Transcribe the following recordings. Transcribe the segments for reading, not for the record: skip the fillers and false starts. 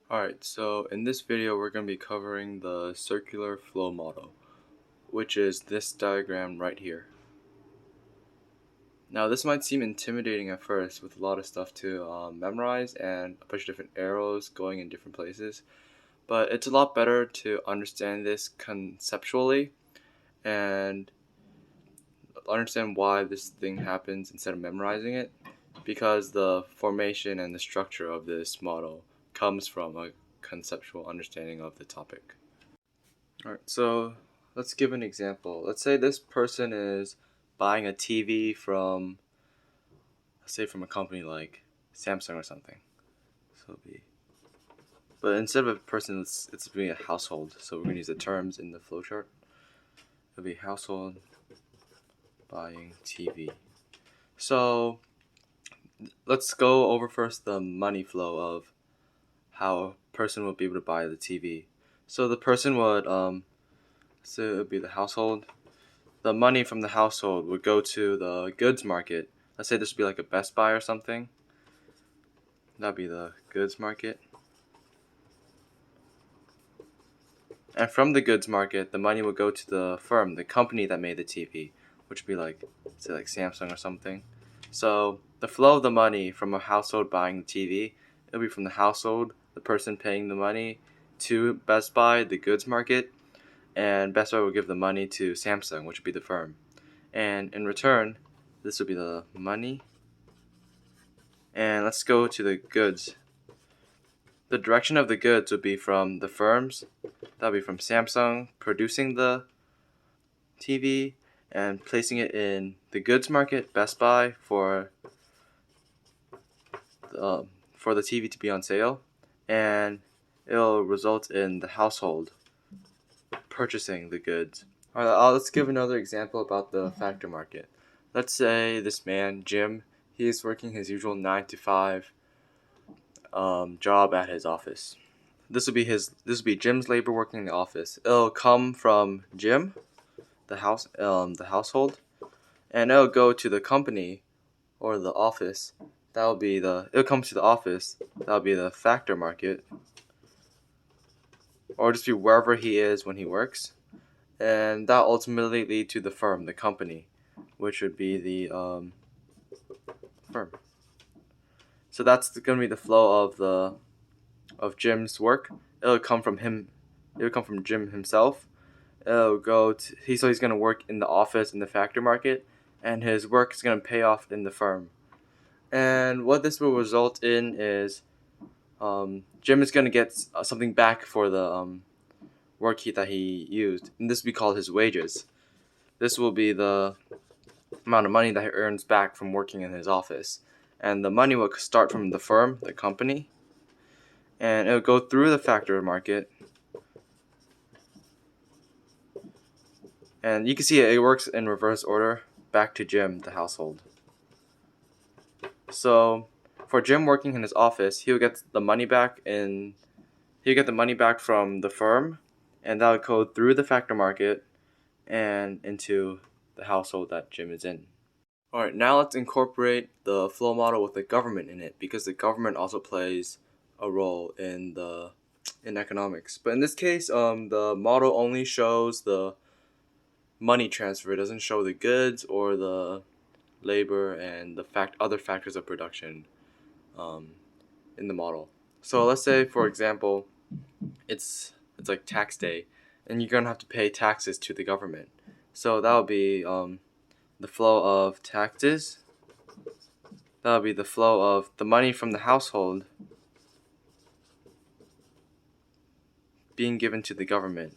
Alright, so in this video we're going to be covering the circular flow model, which is this diagram right here. Now this might seem intimidating at first with a lot of stuff to memorize and a bunch of different arrows going in different places, but it's a lot better to understand this conceptually and understand why this thing happens instead of memorizing it, because the formation and the structure of this model comes from a conceptual understanding of the topic. Alright, so let's give an example. Let's say this person is buying a TV from, let's say from a company like Samsung or something. But instead of a person, it's being a household. So we're going to use the terms in the flowchart. It'll be household buying TV. So let's go over first the money flow of how a person would be able to buy the TV. So the person would, so it would be the household. The money from the household would go to the goods market. Let's say this would be like a Best Buy or something. That'd be the goods market. And from the goods market, the money would go to the firm, the company that made the TV, which would be like, say like Samsung or something. So the flow of the money from a household buying the TV, it'll be from the household, the person paying the money, to Best Buy, the goods market, and Best Buy will give the money to Samsung, which would be the firm. And in return, this would be the money. And let's go to the goods. The direction of the goods would be from the firms. That would be from Samsung producing the TV and placing it in the goods market, Best Buy, for the TV to be on sale. And it'll result in the household purchasing the goods. Alright, let's give another example about the factor market. Let's say this man, Jim, he is working his usual 9 to 5 job at his office. This would be Jim's labor working in the office. It'll come from Jim, the household, and it'll go to the company or the office. It'll come to the office. That'll be the factor market, or just be wherever he is when he works, and that ultimately lead to the firm, the company, which would be the firm. So that's going to be the flow of Jim's work. It'll come from him. It'll come from Jim himself. It'll go to he's going to work in the office in the factor market, and his work is going to pay off in the firm. And what this will result in is Jim is going to get something back for the work that he used, and this will be called his wages. This will be the amount of money that he earns back from working in his office. And the money will start from the firm, the company, and it'll go through the factor market. And you can see it works in reverse order back to Jim, the household. So for Jim working in his office, he'll get the money back from the firm, and that'll go through the factor market and into the household that Jim is in. Alright, now let's incorporate the flow model with the government in it, because the government also plays a role in economics. But in this case, the model only shows the money transfer. It doesn't show the goods or the labor and the other factors of production in the model. So let's say, for example, it's like tax day, and you're gonna have to pay taxes to the government. So that would be the flow of taxes. That would be the flow of the money from the household being given to the government.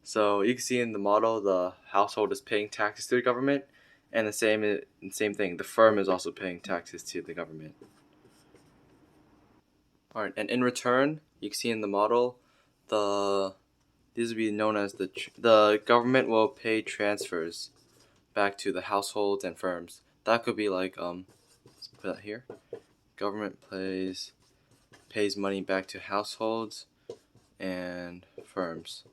So you can see in the model, the household is paying taxes to the government, and the same thing, the firm is also paying taxes to the government. Alright, and in return, you can see in the model, these would be known as the government will pay transfers back to the households and firms. That could be like, let's put that here. Government pays money back to households and firms.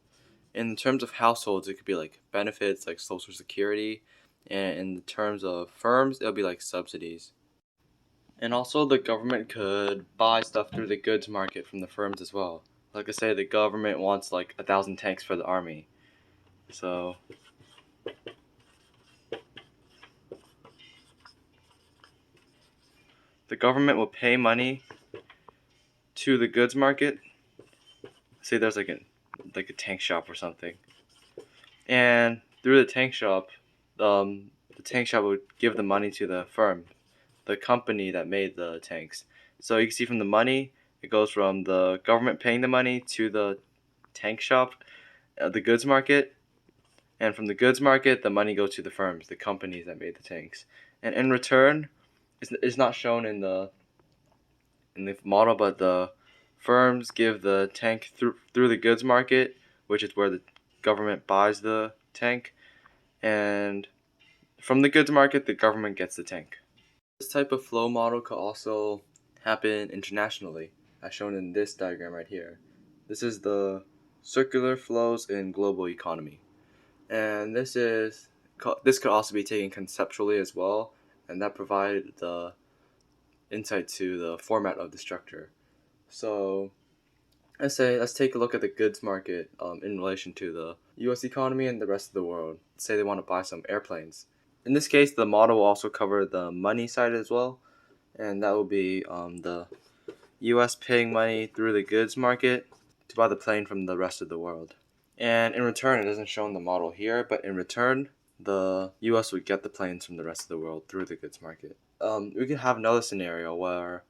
In terms of households, it could be like benefits like Social Security, and in terms of firms, it'll be like subsidies. And also the government could buy stuff through the goods market from the firms as well. Like I say, the government wants like 1,000 tanks for the army. So the government will pay money to the goods market. Say there's like a tank shop or something. And through the tank shop, the tank shop would give the money to the firm, the company that made the tanks. So you can see from the money, it goes from the government paying the money to the tank shop, the goods market, and from the goods market, the money goes to the firms, the companies that made the tanks. And in return, it's not shown in the model, but the firms give the tank through the goods market, which is where the government buys the tank, and from the goods market, the government gets the tank. This type of flow model could also happen internationally, as shown in this diagram right here. This is the circular flows in global economy. And this could also be taken conceptually as well, and that provided the insight to the format of the structure. So let's take a look at the goods market in relation to the U.S. economy and the rest of the world. Say they want to buy some airplanes. In this case, the model will also cover the money side as well, and that will be the U.S. paying money through the goods market to buy the plane from the rest of the world. And in return, it doesn't show in the model here, but in return, the U.S. would get the planes from the rest of the world through the goods market. We could have another scenario where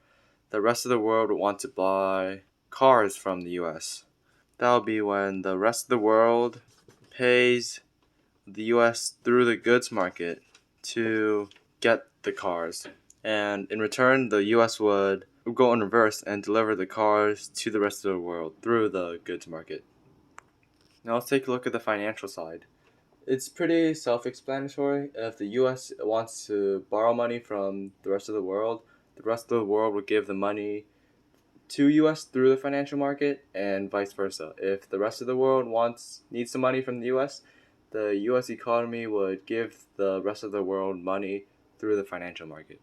the rest of the world would want to buy cars from the U.S. That would be when the rest of the world pays the U.S. through the goods market to get the cars. And in return, the U.S. would go in reverse and deliver the cars to the rest of the world through the goods market. Now let's take a look at the financial side. It's pretty self-explanatory. If the U.S. wants to borrow money from the rest of the world would give the money to U.S. through the financial market, and vice versa. If the rest of the world needs some money from the U.S., the U.S. economy would give the rest of the world money through the financial market.